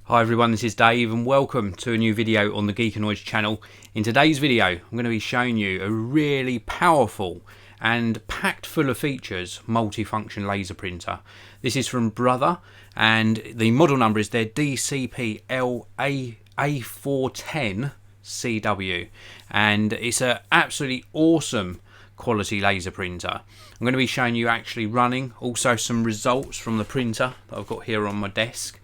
Hi everyone, this is Dave and welcome to a new video on the Geekanoids channel. In today's video I'm going to be showing you a really powerful and packed full of features multifunction laser printer. This is from Brother and the model number is their DCP-L8410CDW and it's an absolutely awesome quality laser printer. I'm going to be showing you actually running, also some results from the printer that I've got here on my desk.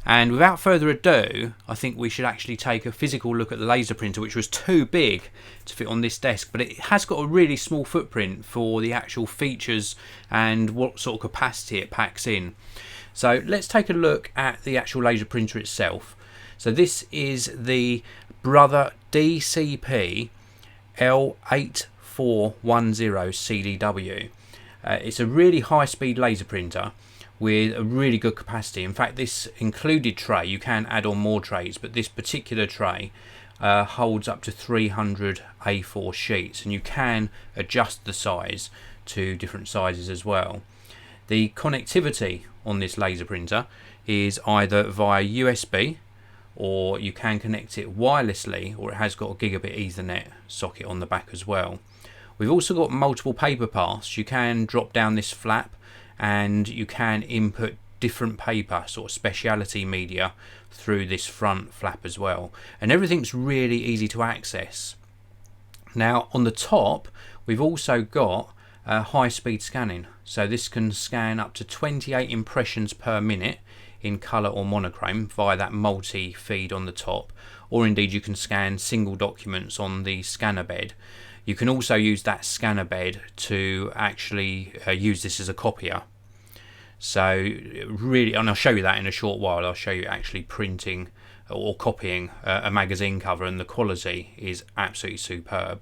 And without further ado, I think we should actually take a physical look at the laser printer, which was too big to fit on this desk, but it has got a really small footprint for the actual features and what sort of capacity it packs in. So let's take a look at the actual laser printer itself. So this is the Brother DCP-L8410CDW. It's a really high-speed laser printer with a really good capacity. In fact, this included tray, you can add on more trays, but this particular tray holds up to 300 A4 sheets, and you can adjust the size to different sizes as well. The connectivity on this laser printer is either via USB, or you can connect it wirelessly, or it has got a gigabit Ethernet socket on the back as well. We've also got multiple paper paths. You can drop down this flap and you can input different paper, sort of speciality media, through this front flap as well. And everything's really easy to access. Now on the top we've also got high-speed scanning. So this can scan up to 28 impressions per minute in colour or monochrome via that multi-feed on the top, or indeed you can scan single documents on the scanner bed. You can also use that scanner bed to actually use this as a copier. So really, and I'll show you that in a short while. I'll show you actually printing or copying a magazine cover, and the quality is absolutely superb.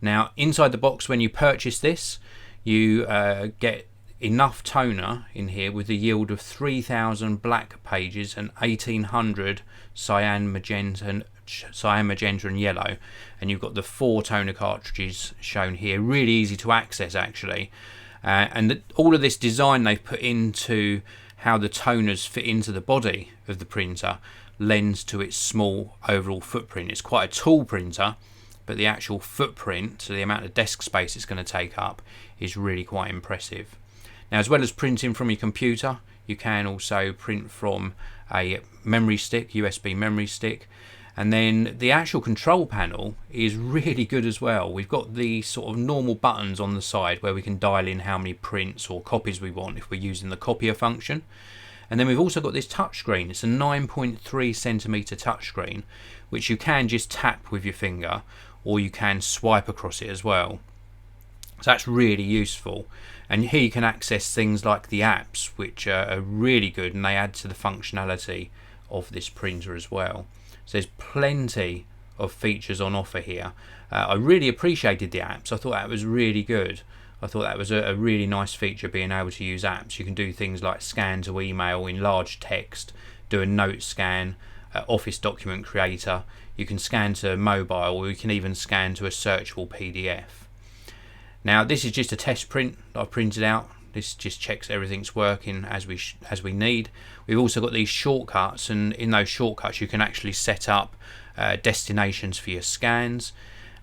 Now inside the box, when you purchase this, you get enough toner in here with a yield of 3000 black pages and 1800 cyan, magenta and yellow, and you've got the 4 toner cartridges shown here. Really easy to access actually, and all of this design they've put into how the toners fit into the body of the printer lends to its small overall footprint. It's quite a tall printer, but the actual footprint, so the amount of desk space it's going to take up, is really quite impressive. Now, as well as printing from your computer, you can also print from a memory stick, USB memory stick. And then the actual control panel is really good as well. We've got the sort of normal buttons on the side where we can dial in how many prints or copies we want if we're using the copier function. And then we've also got this touchscreen. It's a 9.3 centimeter touchscreen, which you can just tap with your finger, or you can swipe across it as well. So that's really useful. And here you can access things like the apps, which are really good, and they add to the functionality of this printer as well. So there's plenty of features on offer here. I really appreciated the apps. I thought that was really good. I thought that was a really nice feature, being able to use apps. You can do things like scan to email in large text, do a note scan, Office document creator. You can scan to mobile, or you can even scan to a searchable PDF. Now this is just a test print that I've printed out. This just checks everything's working as we need. We've also got these shortcuts, and in those shortcuts you can actually set up destinations for your scans.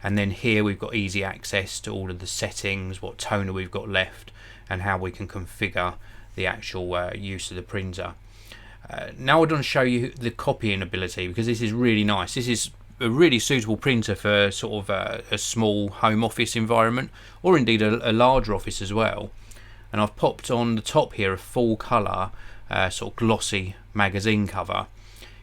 And then here we've got easy access to all of the settings, what toner we've got left, and how we can configure the actual use of the printer. Now I want to show you the copying ability, because this is really nice. This is a really suitable printer for sort of a small home office environment, or indeed a larger office as well. And I've popped on the top here a full colour sort of glossy magazine cover.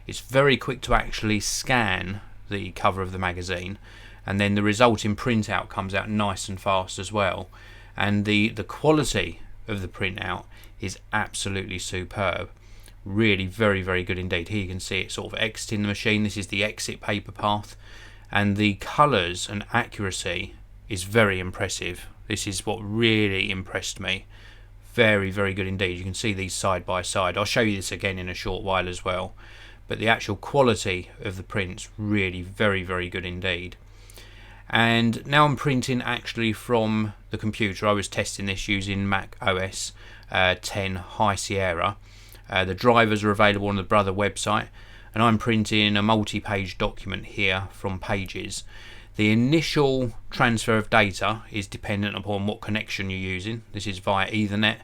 It's very quick to actually scan the cover of the magazine, and then the resulting printout comes out nice and fast as well. And the quality of the printout is absolutely superb. Really very good indeed. Here you can see it sort of exiting the machine. This is the exit paper path, and the colours and accuracy is very impressive. This is what really impressed me. Very good indeed. You can see these side by side. I'll show you this again in a short while as well, but the actual quality of the print's really very good indeed. And now I'm printing actually from the computer. I was testing this using Mac OS 10 High Sierra, The drivers are available on the Brother website, and I'm printing a multi-page document here from Pages. The initial transfer of data is dependent upon what connection you're using. This is via Ethernet,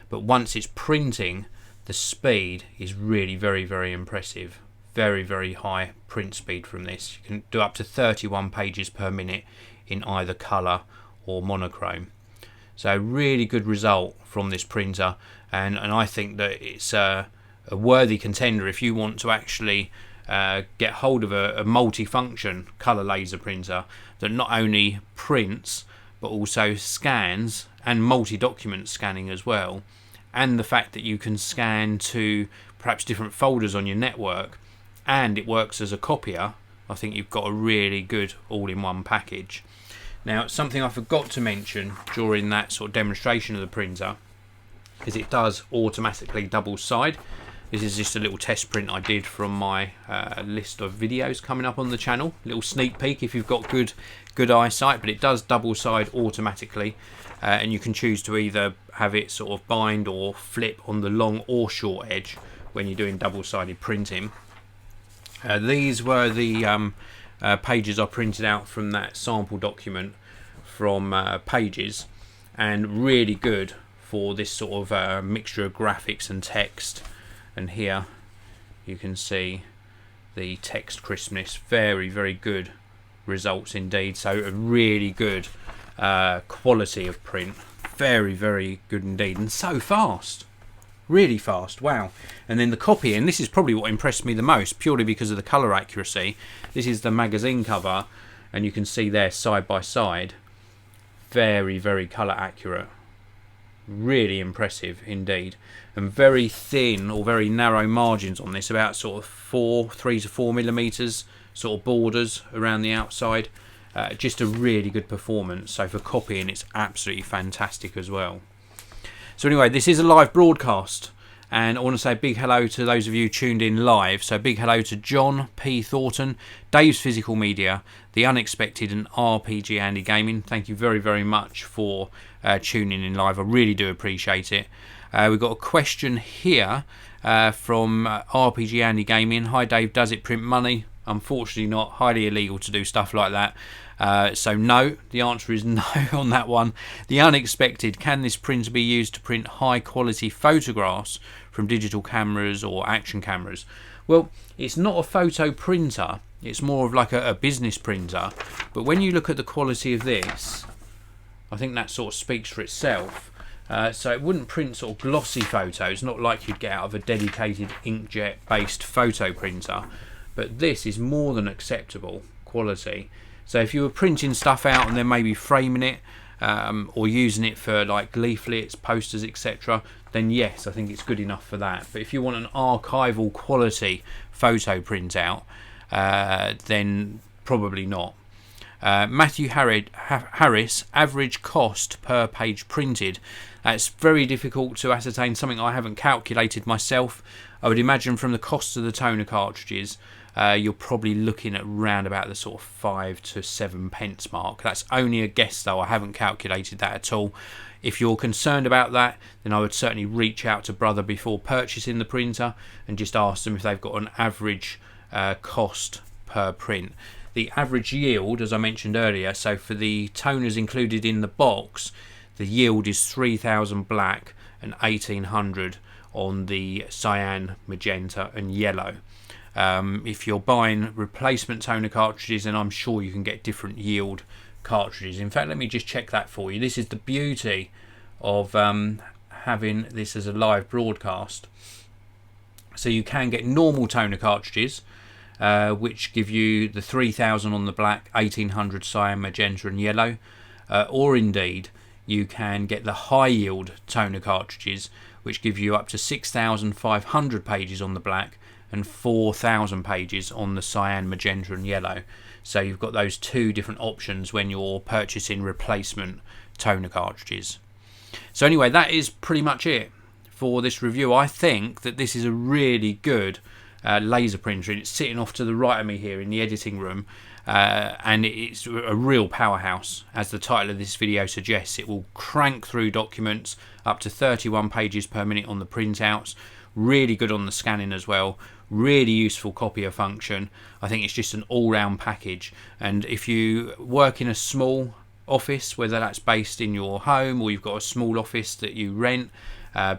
but once it's printing, the speed is really very impressive. Very high print speed from this. You can do up to 31 pages per minute in either colour or monochrome. So really good result from this printer, and I think that it's a worthy contender if you want to actually get hold of a multi-function colour laser printer that not only prints but also scans, and multi-document scanning as well, and the fact that you can scan to perhaps different folders on your network, and it works as a copier. I think you've got a really good all-in-one package. Now, something I forgot to mention during that sort of demonstration of the printer is it does automatically double side. This is just a little test print I did from my list of videos coming up on the channel. A little sneak peek if you've got good eyesight, but it does double side automatically, and you can choose to either have it sort of bind or flip on the long or short edge when you're doing double-sided printing. These were the pages I printed out from that sample document from Pages, and really good for this sort of mixture of graphics and text. And here you can see the text crispness. Very good results indeed. So a really good quality of print. Very good indeed, and so fast. Really fast, wow. And then the copying, this is probably what impressed me the most, purely because of the colour accuracy. This is the magazine cover, and you can see there side by side. Very colour accurate. Really impressive indeed. And very thin or very narrow margins on this, about sort of 3 to 4 millimeters sort of borders around the outside. Just a really good performance. So for copying, it's absolutely fantastic as well. So anyway, this is a live broadcast, and I want to say a big hello to those of you tuned in live. So big hello to John P. Thornton, Dave's Physical Media, The Unexpected, and RPG Andy Gaming. Thank you very much for tuning in live. I really do appreciate it. We've got a question here from RPG Andy Gaming. Hi Dave, does it print money? Unfortunately not. Highly illegal to do stuff like that. So no, the answer is no on that one. The Unexpected, can this printer be used to print high quality photographs from digital cameras or action cameras? Well, it's not a photo printer, it's more of like a business printer, but when you look at the quality of this, I think that sort of speaks for itself. So it wouldn't print sort of glossy photos, not like you'd get out of a dedicated inkjet based photo printer, but this is more than acceptable quality. So if you were printing stuff out and then maybe framing it or using it for like leaflets, posters, etc., then yes, I think it's good enough for that. But if you want an archival quality photo printout, then probably not. Matthew Harris, average cost per page printed. It's very difficult to ascertain, something I haven't calculated myself. I would imagine from the cost of the toner cartridges, you're probably looking at round about the sort of 5 to 7 pence mark. That's only a guess though, I haven't calculated that at all. If you're concerned about that, then I would certainly reach out to Brother before purchasing the printer and just ask them if they've got an average cost per print. The average yield, as I mentioned earlier, so for the toners included in the box, the yield is 3000 black and 1800 on the cyan, magenta and yellow. If you're buying replacement toner cartridges, then I'm sure you can get different yield cartridges. In fact, let me just check that for you. This is the beauty of having this as a live broadcast. So you can get normal toner cartridges, which give you the 3000 on the black, 1800 cyan, magenta and yellow, or indeed you can get the high yield toner cartridges, which give you up to 6500 pages on the black and 4000 pages on the cyan, magenta and yellow. So you've got those two different options when you're purchasing replacement toner cartridges. So anyway, that is pretty much it for this review. I think that this is a really good laser printer, and it's sitting off to the right of me here in the editing room, and it's a real powerhouse. As the title of this video suggests, it will crank through documents up to 31 pages per minute on the printouts. really good on the scanning as well, really useful copier function. I think it's just an all-round package, and if you work in a small office, whether that's based in your home or you've got a small office that you rent,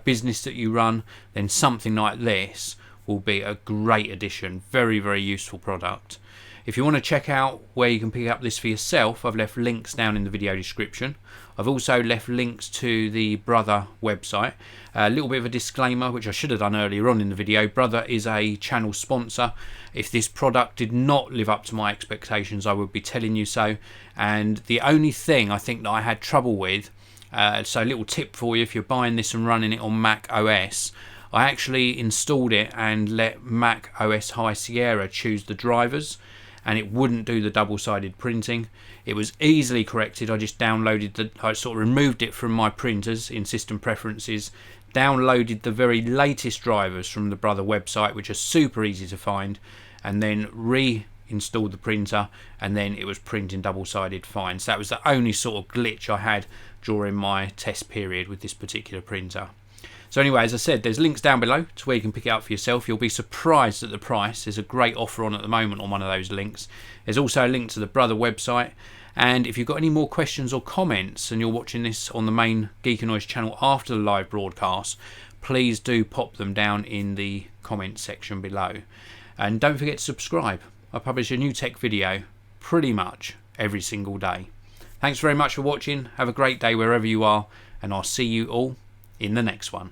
business that you run, then something like this will be a great addition. Very, very useful product. If you want to check out where you can pick up this for yourself, I've left links down in the video description. I've also left links to the Brother website. A little bit of a disclaimer, which I should have done earlier on in the video. Brother is a channel sponsor. If this product did not live up to my expectations, I would be telling you so. And the only thing I think that I had trouble with, so a little tip for you if you're buying this and running it on Mac OS, I actually installed it and let Mac OS High Sierra choose the drivers, and it wouldn't do the double-sided printing. It was easily corrected. I just downloaded I sort of removed it from my printers in system preferences, downloaded the very latest drivers from the Brother website, which are super easy to find, and then reinstalled the printer, and then it was printing double-sided fine. So that was the only sort of glitch I had during my test period with this particular printer. So anyway, as I said, there's links down below to where you can pick it up for yourself. You'll be surprised at the price. There's a great offer on at the moment on one of those links. There's also a link to the Brother website. And if you've got any more questions or comments and you're watching this on the main Geekanoids channel after the live broadcast, please do pop them down in the comments section below. And don't forget to subscribe. I publish a new tech video pretty much every single day. Thanks very much for watching. Have a great day wherever you are, and I'll see you all in the next one.